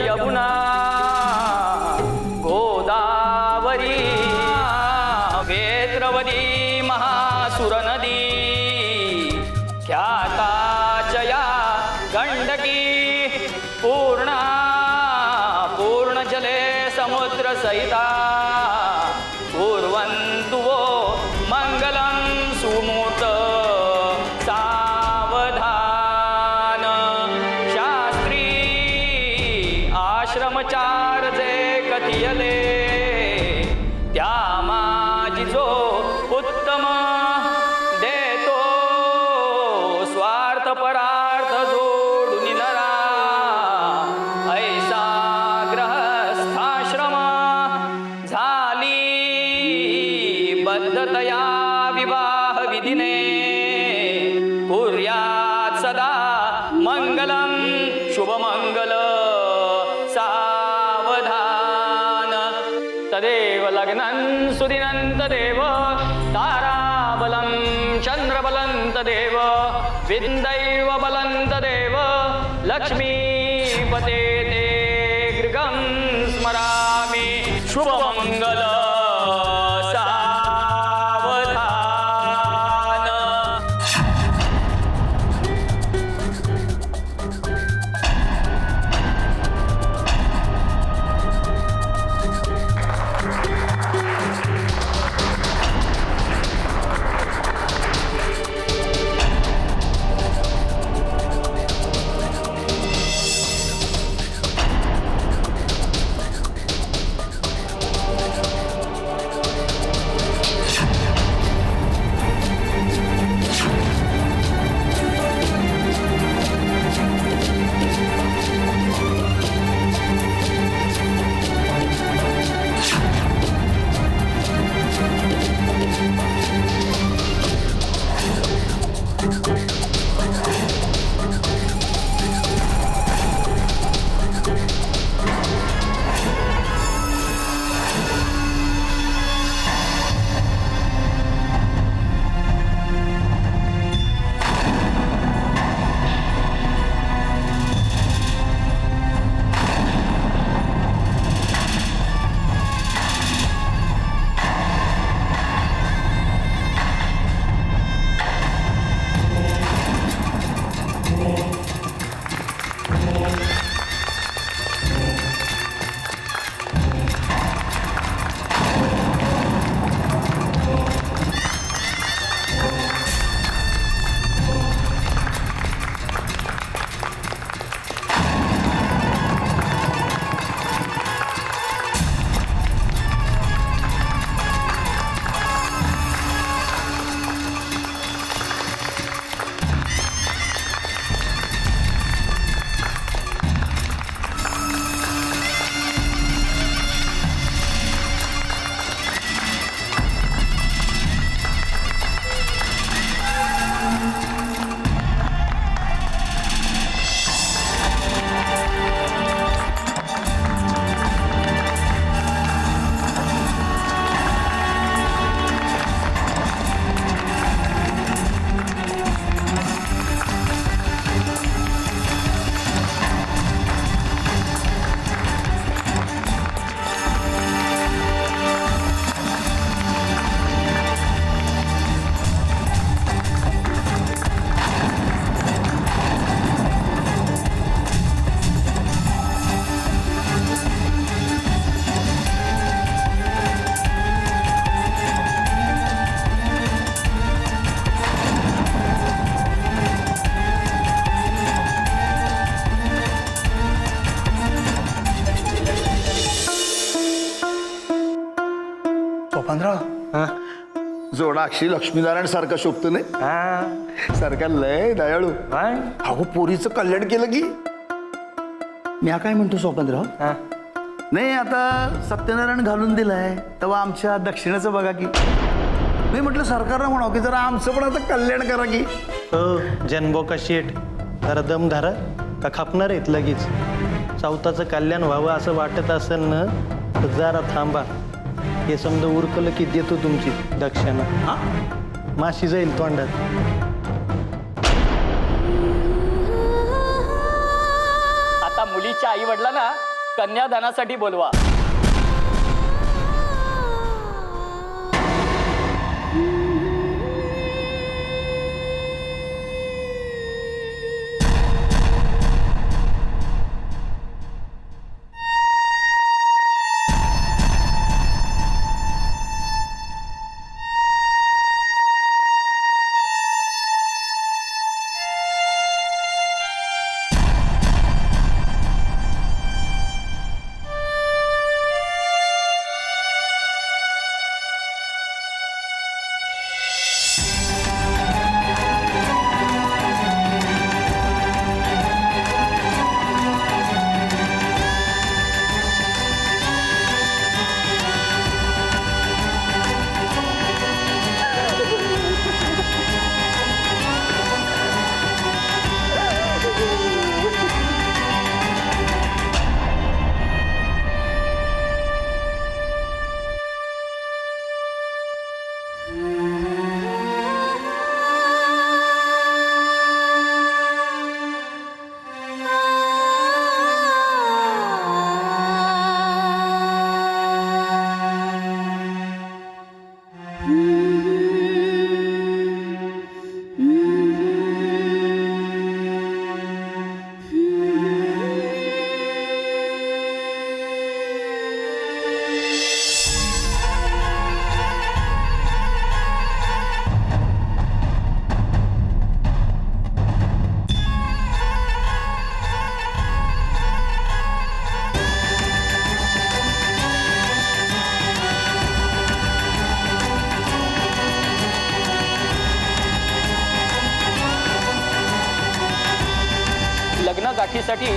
यमुना गोदावरी वेत्रवती महासुर नदी ख्याताचया गंडकी पूर्णा पूर्णजले समुद्र सहिता कुर्वन्तु वो मंगलं सुमूर्त सावधान शास्त्री आश्रमचार जे कथियले त्या माझी जो उत्तम देतो स्वार्थ परार्थ जोडून नरा ऐसा ग्रहस्थाश्रम झाली बद्धतया विवाह विधिने कुर्यात सदा मंगलम शुभमंगल सावधान तदेव लग्नं सुदिनं तदेव ताराबलं चंद्रबलं तदेव विद्दैव बलं तदेव लक्ष्मीपते ते गृहं स्मरामि शुभमंगल सावधान। जोडाक्षी लक्ष्मीनारायण सारखा शोभतो नाही सारखा लय दयाळू अहो पोरीचं कल्याण केलं की मी काय म्हणतो स्वपनराव नाही आता सत्यनारायण घालून दिलाय तेव्हा आमच्या दक्षिणेचं बघा की मी म्हटलं सरकारनं म्हणावं की जरा आमचं पण आता कल्याण करा की हो जनबोका शेठ जरा दम धरा का खापणार आहेत लगेच चौथाचं कल्याण व्हावं असं वाटत असेल ना तर जरा थांबा हे समजा उरकलं की देतो तुमची दक्षिणा माशी जाईल तोंडात आता मुली मुलीच्या आई वडिलांना कन्यादानासाठी बोलवा. लग्न गाठीसाठी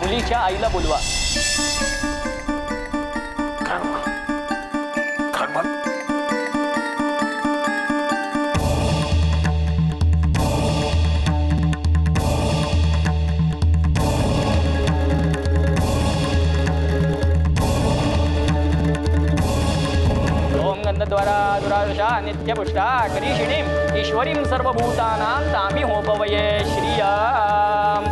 मुलीच्या आईला बोलवा. ओम गंधद्वारा दुरादशा नित्यपुष्टा करीषिणीं ईश्वरीं सर्वभूतानां तामी होपवये श्रियाम्.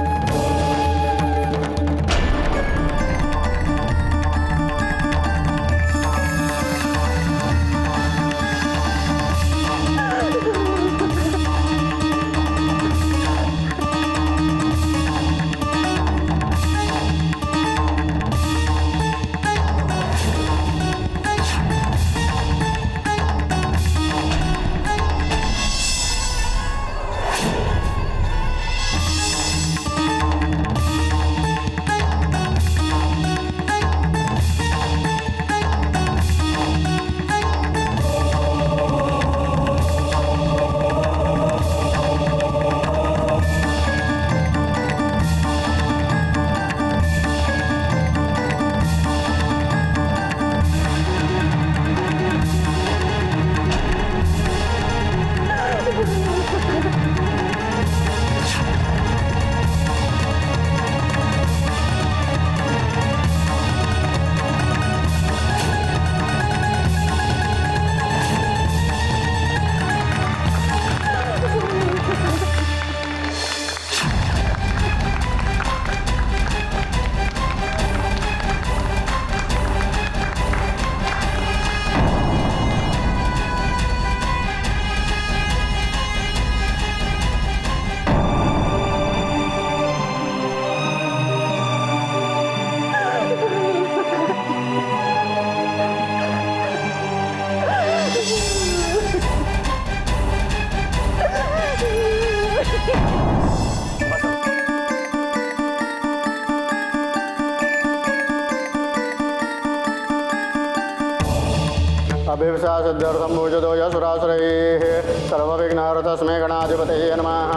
अभिवसा सिद्ध्यर्थं भुजतो यसुरासुरैः सर्वविघ्नहरतस्मै गणाधिपतये नमः.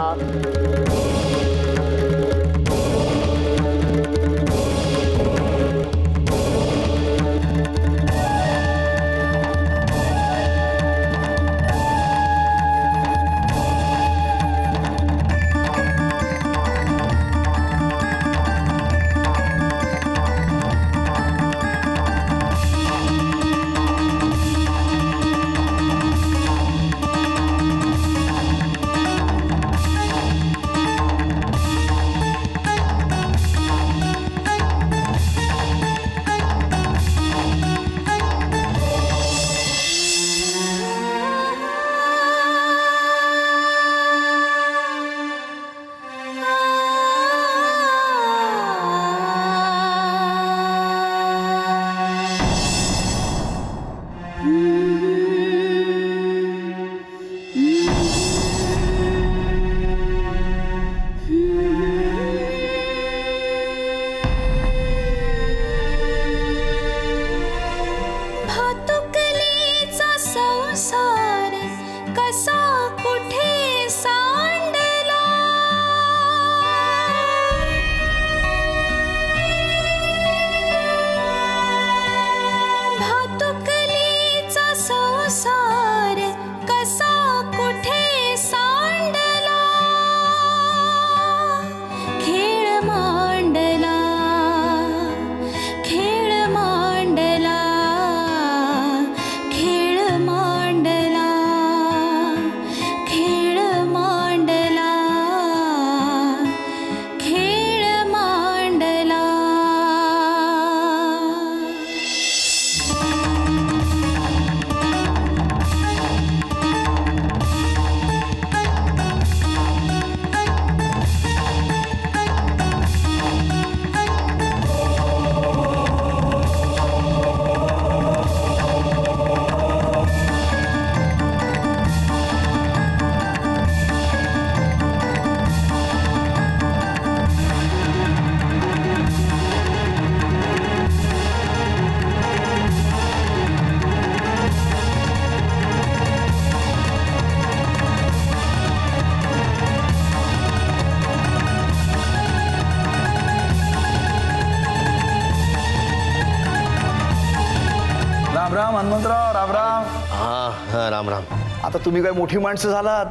राम राम हनुमंतराव, राम राम. हा राम राम. आता तुम्ही काय मोठी माणसं झालात.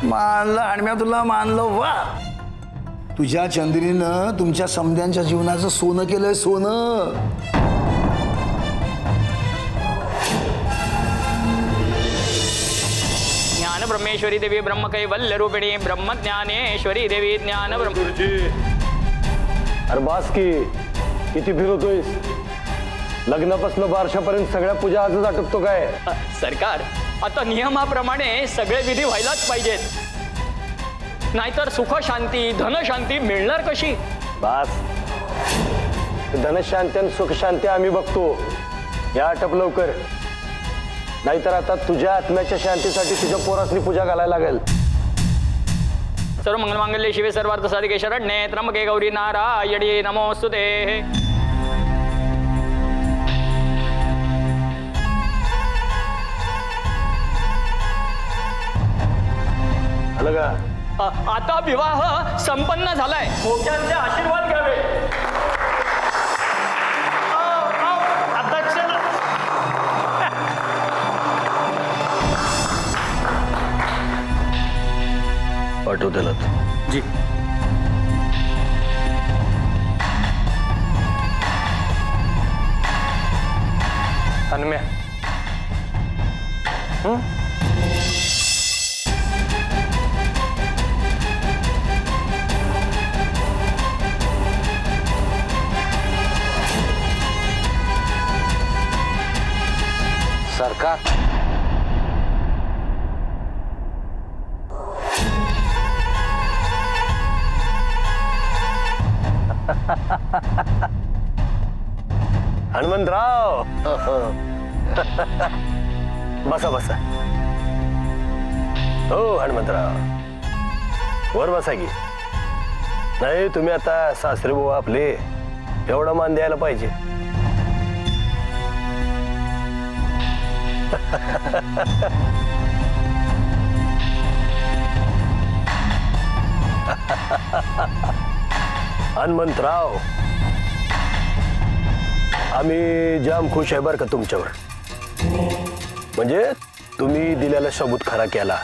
मानलं आणि मी तुला मानलं. वा, तुझ्या चंद्रीनं तुमच्या समध्यांच्या जीवनाचं सोनं केलंय, सोनं. ज्ञान ब्रह्मेश्वरी देवी ब्रह्म कैवल्य रूपिणी ब्रह्मज्ञानेश्वरी देवी ज्ञान ब्रह्म. अरे बास की किती फिरवतोयस. लग्नापासून बारशापर्यंत सगळ्या पूजा आजच आटपतो काय. सरकार, आता नियमाप्रमाणे सगळे विधी व्हायलाच पाहिजेत, नाहीतर सुख शांती धनशांती मिळणार कशी. बास, धनशांती आणि सुखशांती आम्ही बघतो. या आटप लवकर, नाहीतर आता तुझ्या आत्म्याच्या शांतीसाठी तुझ्या पोरासनी पूजा घालायला लागेल. सर्व मंगलमांगल्ये शिवे सर्वार्थ साधिके शरण्ये त्र्यंबके गौरी नारायणी नमोस्तुते. आलं का. आता विवाह संपन्न झालाय. मोठ्यांचे आशीर्वाद घ्यावे. पाठव त्याला. जी. हनुम्या, सरकार हनुमंतराव. बसा बसा. हो हनुमंतराव, वर बसा की. नाही, तुम्ही आता सासरे बुवा आपले, एवढा मान द्यायला पाहिजे. हनुमंतराव, आम्ही जाम खुश आहे बरं का तुमच्यावर. म्हणजे तुम्ही दिलेला सबूत खरा केला.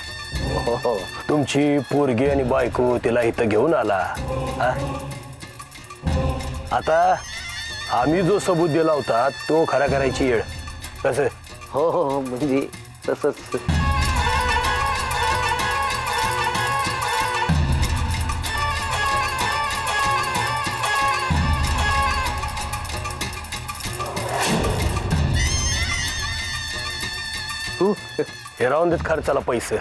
तुमची पोरगी आणि बायको तिला इथं घेऊन आला. आता आम्ही जो सबूत दिला होता तो खरा करायची येळ. कसं. हो हो, म्हणजे तसंच. हे राहून देत खर्चाला पैसे.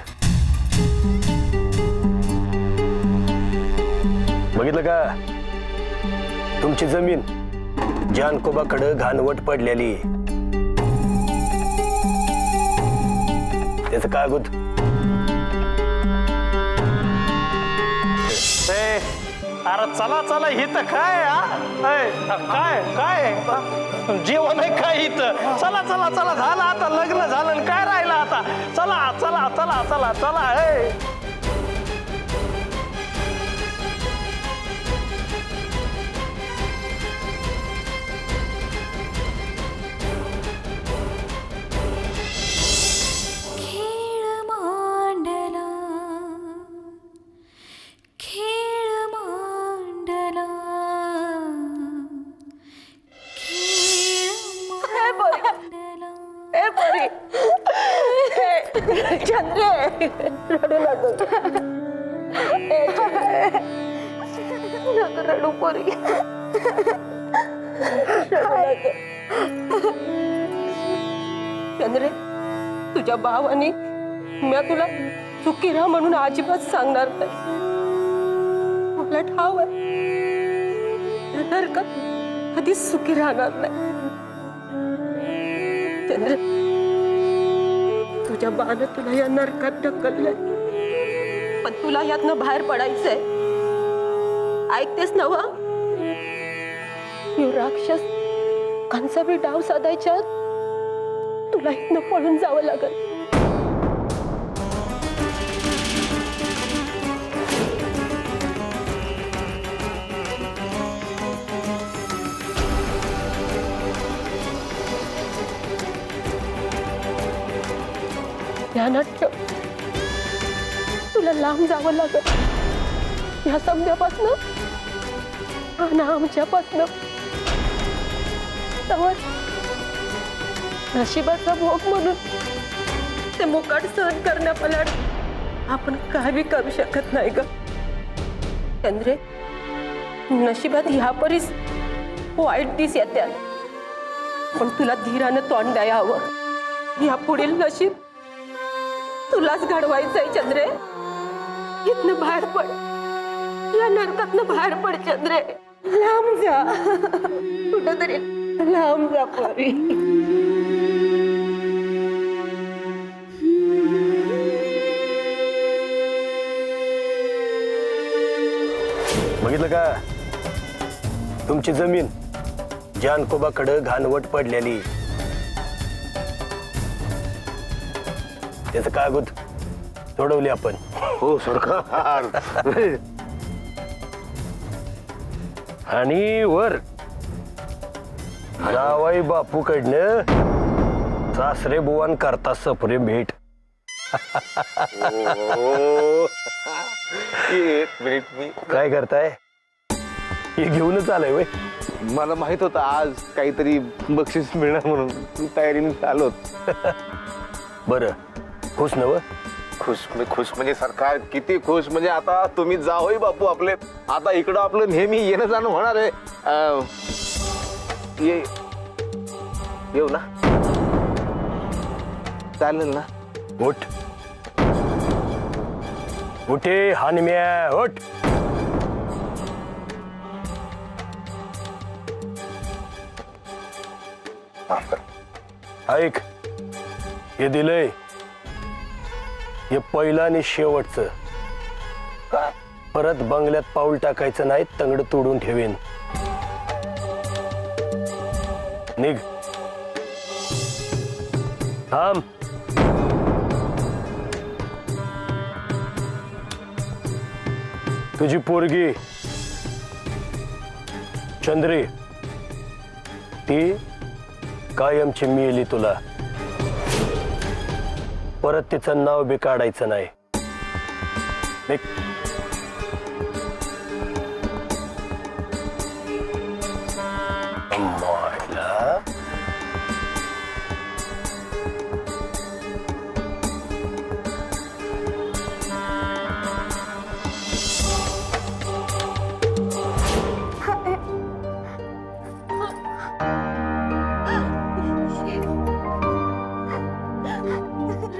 बघितलं का, तुमची जमीन जानकोबाकडं घाणवट पडलेली. त्याचं कागद. अरे चला चला, इथं काय. काय काय जेवण आहे काय इथं. चला चला चला, झालं आता, लग्न झालं आणि काय राहिलं आता. चला चला चला चला चला. रडू पोरी. चंद्रे, तुझ्या भावाने मी तुला सुखी राहा म्हणून अजिबात सांगणार नाही. मला ठाव आहे नरकात कधीच सुखी राहणार नाही. चंद्र, तुझ्या बाण तुला या नरकात ढकललंय, पण तुला यातनं बाहेर पडायचंय. ऐकतेस नव, राक्षस कंचा बी डाव साधायच्या तुला इथनं पळून जावं लागल. ध्यानात ठेव, तुला लांब जावं लागत ह्या समजापासनं आणि आमच्यापासनं. तवर नशिबाचा भोग म्हणून ते मुकाट सहन करण्यापलाड आपण काय बी करू शकत नाही ग चंद्रे. नशिबात ह्या परीस वाईट दिस येत्याल, पण तुला धीरानं तोंड द्यायला हवं. या पुढील नशीब तुलाच घडवायचंय चंद्रे. इथनं बाहेर पड, या नरकातनं बाहेर पड चंद्रे. लांब जा, कुठंतरी लांब जा पोरी. बघितलं का, तुमची जमीन जानकोबाकडं घाणवट पडलेली. त्याचं कागद सोडवले आपण. हो सरकार. आणि वर जावाई बापूकडनं सासरे बुवान करता सपरे भेट. एक मिनिट, मी काय करताय? हे घेऊनच आलाय वय. मला माहित होतं आज काहीतरी बक्षीस मिळणार म्हणून मी तयारीने आलो होतो. बरं, खुश नव? खुश म्हणजे सरकार किती खुश. म्हणजे आता तुम्ही जाओय बापू आपले, आता इकडं आपलं नेहमी येणं जाणं होणार आहे. येऊ ना, चालेल ना? उठ उठे हानम्या, उठ. ऐक, हे दिलंय, हे पहिलं आणि शेवटचं. परत बंगल्यात पाऊल टाकायचं नाही, तंगड तोडून ठेवेन. निघ. थांब. तुझी पोरगी चंद्री, ती कायमची मिळली तुला. परत तिचं नाव बी काढायचं नाही.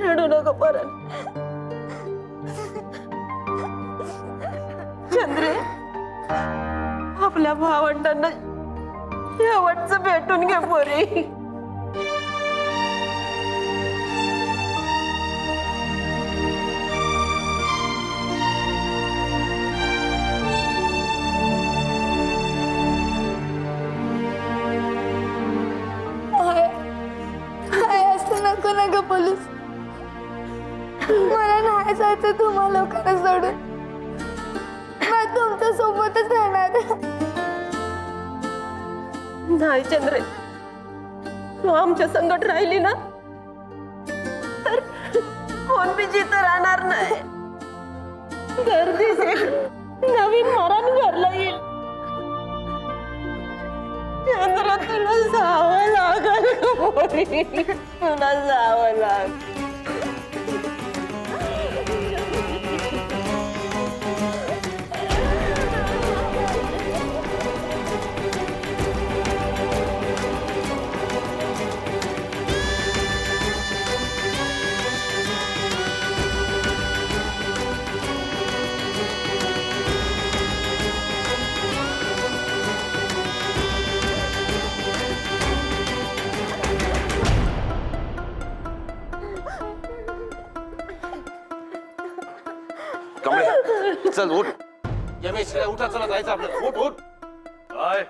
रडू नको परत चंद्रे. आपल्या भावंडांना शेवटचं भेटून घे पोरी. असं नको ना ग पोलीस. मला नाही जायचं तुम्हा लोकांना सोडून. मी तुमच्या सोबतच राहणार. नाही चंद्रे, तू आमच्या संकट राहिली ना तर कोण बी जिथं राहणार नाही. गर्दीच नवीन मरण घरला येईल. चंद्र, तुला जावं लागल ग पोरी, तुला जावं लागल. कमळे, चल उठ. यमेशला उठा, चला जायचं आपल्याला. उठ उठ. काय?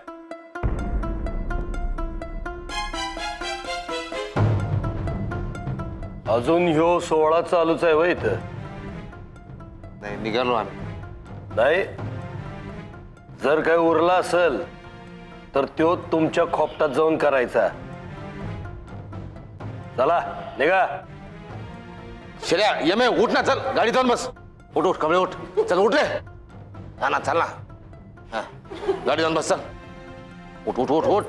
अजून ह्यो 16 चालूच आहे वय इथं? नाही, निघालो आम्ही. नाही, जर काय उरला असेल तर तो तुमच्या खोपटात जाऊन करायचा. चला निघा. शिर्या यमे उठ ना, चल गाडी जाऊन बस. उठ उठ कमळे उठ, चल उठ रे. हा ना, चल ना. हा, गाडी जाऊन बस, चल. उठ उठ उठ उठ.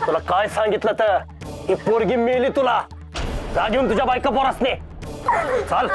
तुला काय सांगितलं तर ही पोरगी मेली तुला. जा घेऊन तुझ्या बायका पोरासने. चाल.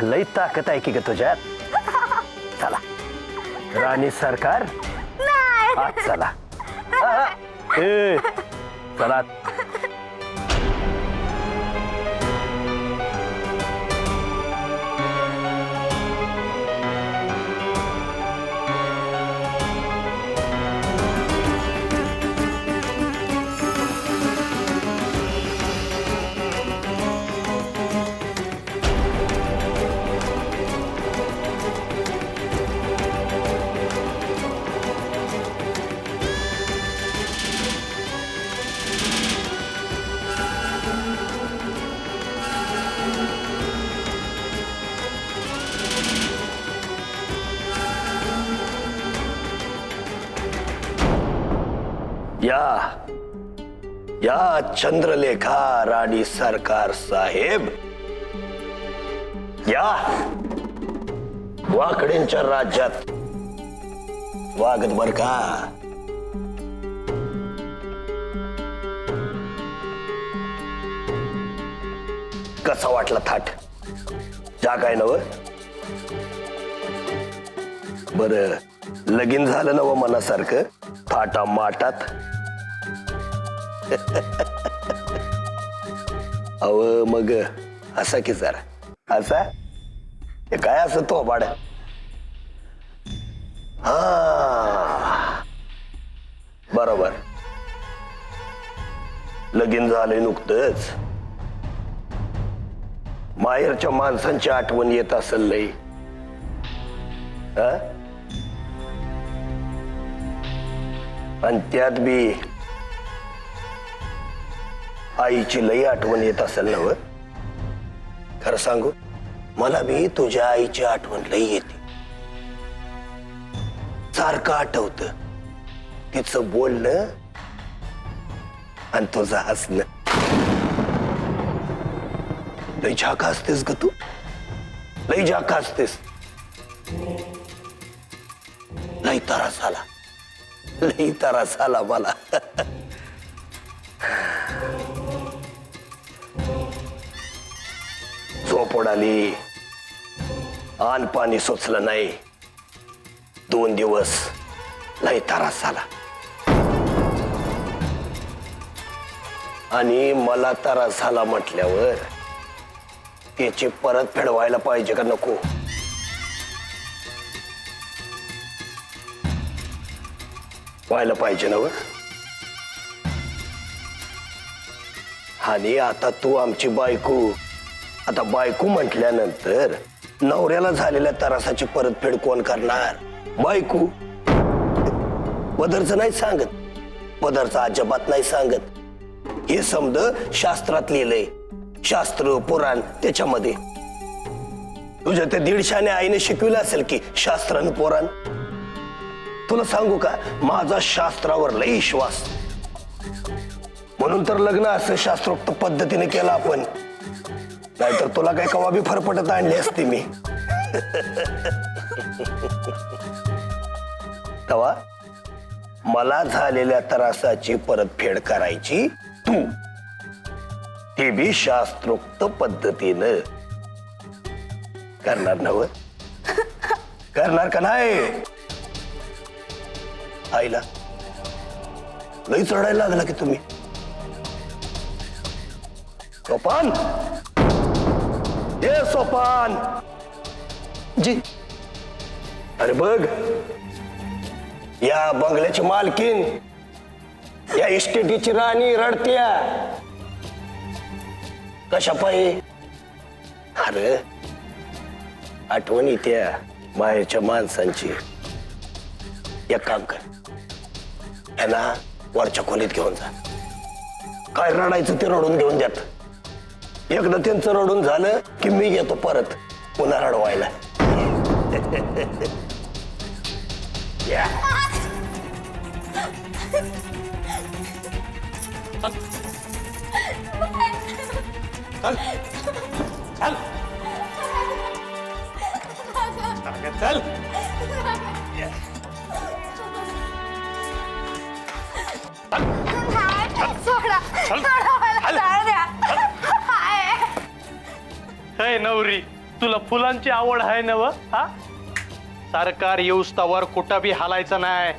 लई ताकद आहे की ग तुझ्यात. चला राणी सरकार आज चला. ए चला. या चंद्रलेखा राणी सरकार साहेब या. वाकड्यांच्या राज्यात वागत बर का. कसा वाटला थाट? जाग आहे नव? बर लगीन झालं नव मनासारखं थाटा माटात? अव मग असा की जरा असा हे काय असं तो बाड. हा बरोबर लगीन झालंय नुकतंच. माहेरच्या माणसांची आठवण येत असेल लई. आणि त्यात बी आईची लई आठवण येत असेल ना व? खरं सांगू मला बी तुझ्या आईची आठवण लई येते. सारखं आठवत तिचं बोलणं आणि तुझं हसणं. लई झाका असतेस ग तू, लई झाका असतेस. लई त्रास झाला, लई त्रास झाला मला. झोप उडाली, आन पाणी सुचलं नाही. 2 दिवस लई त्रास झाला. आणि मला त्रास झाला म्हटल्यावर त्याची परत फेडवायला पाहिजे का नको? व्हायला पाहिजे ना व? आणि आता तू आमची बायको, आता बायको म्हटल्यानंतर नवऱ्याला झालेल्या त्रासाची परतफेड कोण करणार? बायको. पदरचं नाही सांगत, पदरचं अजिबात नाही सांगत. हे समज शास्त्रात लिहिलंय, शास्त्र पुराण त्याच्यामध्ये. तुझ्या त्या 150 आईने शिकविलं असेल की शास्त्र आणि पुराण. तुला सांगू का माझा शास्त्रावर लई विश्वास. म्हणून तर लग्न असं शास्त्रोक्त पद्धतीने केलं आपण. नाहीतर तुला काही कवा बी फरफटत आणली असती मी. तेव्हा मला झालेल्या त्रासाची परतफेड करायची तू, ते बी शास्त्रोक्त पद्धतीनं करणार नव? करणार का नाही? आईला लई चढायला लागला की तुम्ही. सोपान, ए सोपान जी. अरे बघ, या बंगल्याची मालकीन, या इस्टेटीची राणी रडत्या. कशा पायी? अरे आठवण येत्या माहेरच्या माणसांची. एक काम कर, यांना वरच्या खोलीत घेऊन जा. काय रडायचं ते रडून घेऊन द्यात. एकदा त्यांचं रडून झालं की मी येतो परत पुन्हा रडवायला. या. चल चल चल. हे नवरी, तुला फुलांची आवड आहे ना व? हा, सरकार येऊस्तावर कुठं बी हालायचं नाही.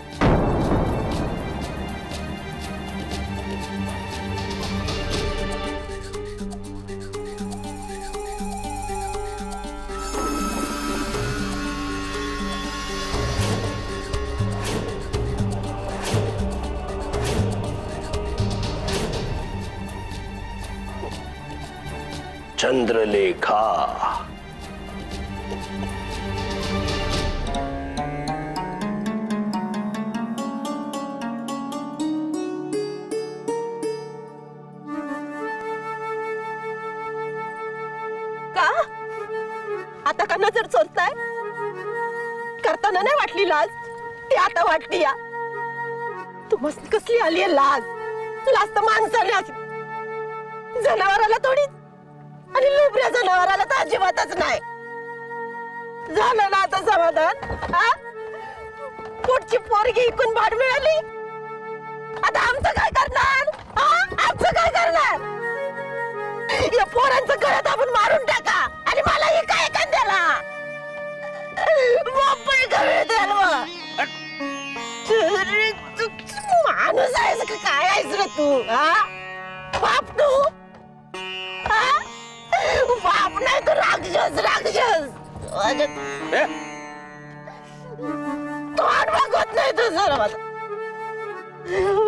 चंद्रलेखा. का आता का नजर चोरताय? करताना नाही वाटली लाज, ती आता वाटली. या तुम्हाला कसली आली आहे लाज? लाज तर माणसाने असली, जनावराला थोडी, आणि लुबऱ्या जनावराला तर अजिबातच नाही. झालं ना आता समाधान? हा? पुढची पोरगी इकून भाड मिळाली, आता आमचं काय करणार? हा? आमचं काय करणार? या पोरांचं गळ्यात आपण मारून टाका आणि मला हे काय एखाद्याला बापय कमी द्याल माणूस आहेस का काय आहेस रे तू? हा? बाप तू? हा? बाप नाही तू राक्षस राक्षस. तोंड बघत नाही तू सर्वात.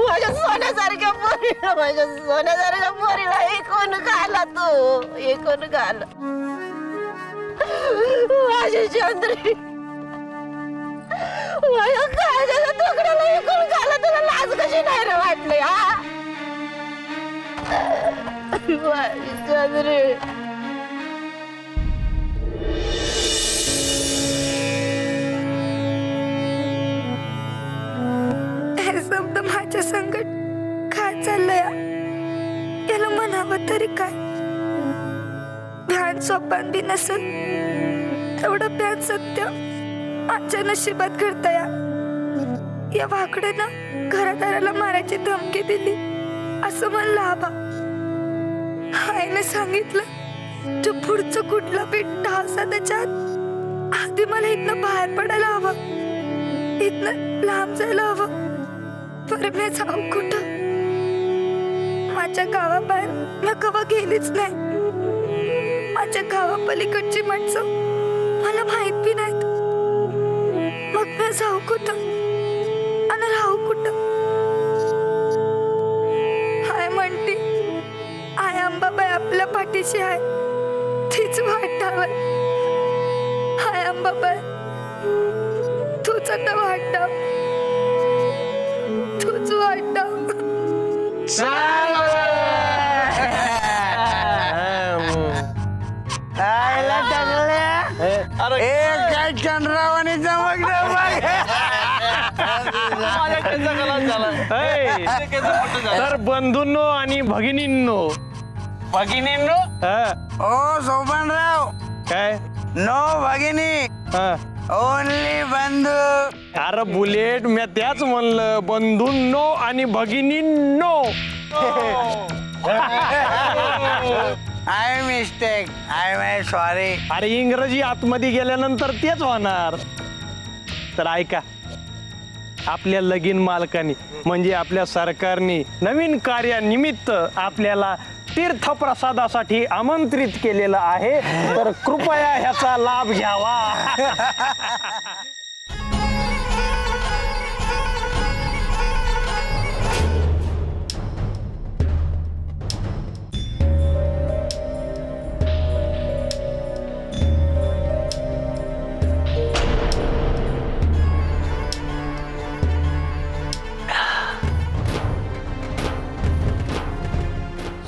माझ्या सोन्यासारख्या पोरीला, माझ्या सोन्यासारख्या पोरीला एकूण घाला तू, एकूण घाल माझी चंद्री. माझ्या काळजाच्या तुकड्याला एकूण घाला. तुला लाज कशी नाही रे वाटली? हा माझी चंद्री. हे शब्द माझ्या संकट काय चाललंय? याला म्हणावं तरी काय? भ्यान सोपान बी नसल एवढं भ्यान सत्य माझ्या नशिबात घडतंय. या वाकड्यानं घरादाराला मारायची धमकी दिली असं म्हणलं आबा. आईने सांगितलं जो पुढचं कुठला पेट असा त्याच्यात आधी मला इथनं बाहेर पडायला हवं, इथनं लांब जायला हवं. बरं मी जाऊ कुठं? माझ्या गावाबाहेर मी कवा गेलीच नाही. माझ्या गावापलीकडची माणसं मला माहित बी नाहीत. मग मी जाऊ कुठं आणि राहू कुठं? हाय म्हणती आय अंबाबाई आपल्या पाठीशी आहे, तीच वाटावं. हाय अंबाबाई तूच आता वाटाव, तूच वाटाव. तर बंधूंनो आणि भगिनींनो, भगिनींनो, ओ सोपानराव, काय नो भगिनी, ओनली बंधू. अरे बुलेट, मी त्याच म्हणलं, बंधूंनो आणि भगिनींनो. I mistake, I my sorry. अरे इंग्रजी आतमध्ये गेल्यानंतर तेच होणार. तर ऐका, आपल्या लगीन मालकानी म्हणजे आपल्या सरकारने नवीन कार्यानिमित्त आपल्याला तीर्थप्रसादासाठी आमंत्रित केलेलं आहे, तर कृपया ह्याचा लाभ घ्यावा.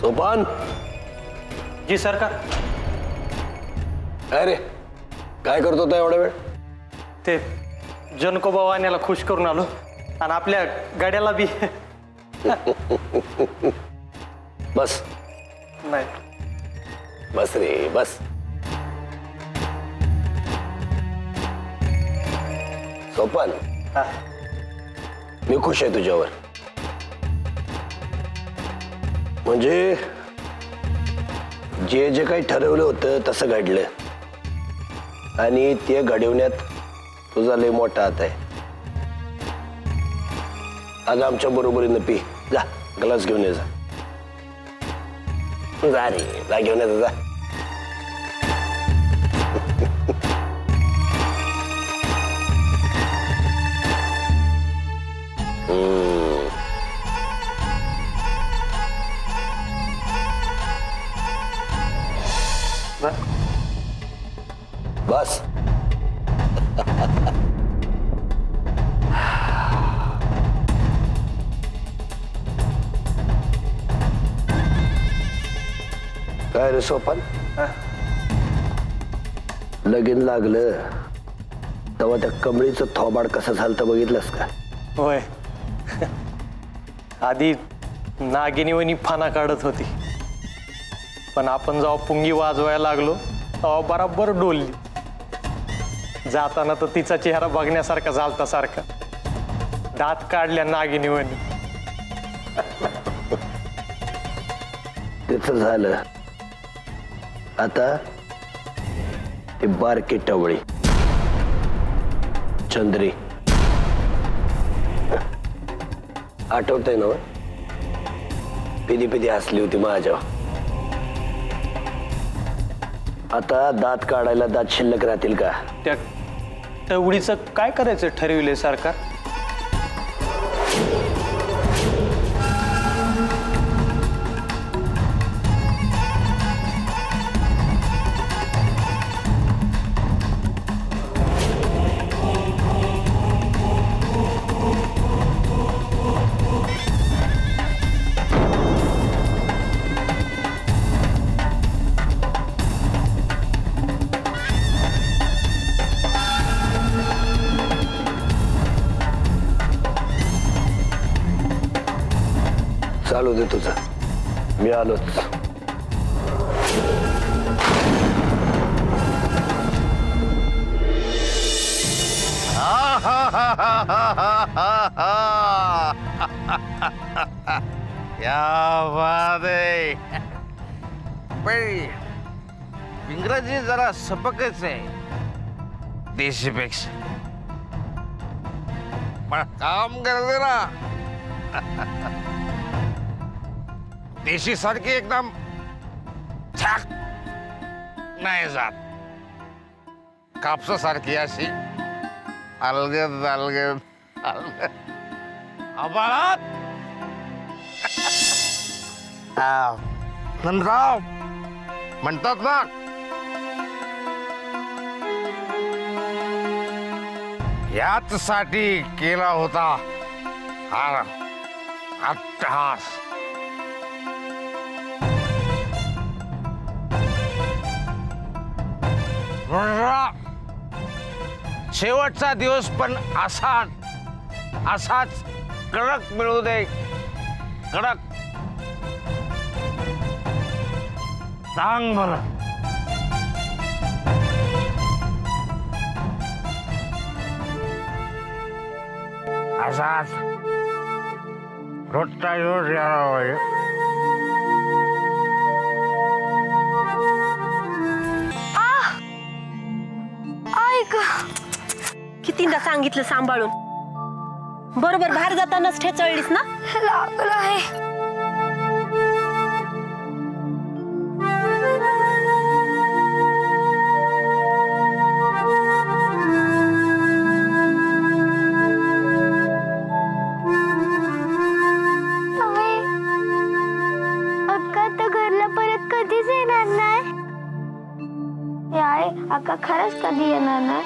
सोपान. जी सरकार. काय रे, काय करतो होता एवढा वेळ? ते जनको बावाण्याला खुश करून आलो आणि आपल्या गाड्याला बी. बस. नाही बस रे बस. सोपान, मी खुश आहे तुझ्यावर. म्हणजे जे जे काही ठरवलं होतं तसं घडलं आणि ते घडवण्यात तुझा लय मोठा हात आहे. आज आमच्या बरोबरीनं पी. जा ग्लास घेऊन ये. जा रे, जा घेऊन ये जा. बस. काय रे सोपान, लगीन लागलं तेव्हा त्या कमळीचं थोबाड कसं झालं बघितलंस का? होय. आधी नागिनीवनी फाना काढत होती, पण आपण जेव्हा पुंगी वाजवायला लागलो तेव्हा बराबर डोलली. जाताना तर तिचा चेहरा बघण्यासारखा झालता सारखा, दात काढल्या नागिनीवानी. त्याच झालं. आता ते बारकी टवळी चंद्री, आठवतंय ना? पिदी पिदी हसली होती माझ्या. आता दात काढायला दात शिल्लक राहतील का? त्या टवळीचं काय करायचं ठरविले सरकार? चालू दे तुझं, मी आलोच. क्या बात आहे. इंग्रजी जरा सपकच आहे देशीपेक्षा, पण काम करते ना देशी सारखी एकदम छाक नाही जात. कापसासारखी अशी अलगद अलगद अलगद आबाळात नंदराव म्हणतात ना, याच साठी केला होता हा अट्टहास. शेवटचा दिवस पण असाच कडक मिळू दे, कडक. सांग बरं, असाच रोजचा दिवस यायला पाहिजे. कितींदा सांगितलं सांभाळून. बरोबर बाहेर जातानाच ठेचळलीस ना. लागलं आहे. अक्का तर घरला परत कधीच येणार नाही. याय अक्का खरंच कधी येणार नाही.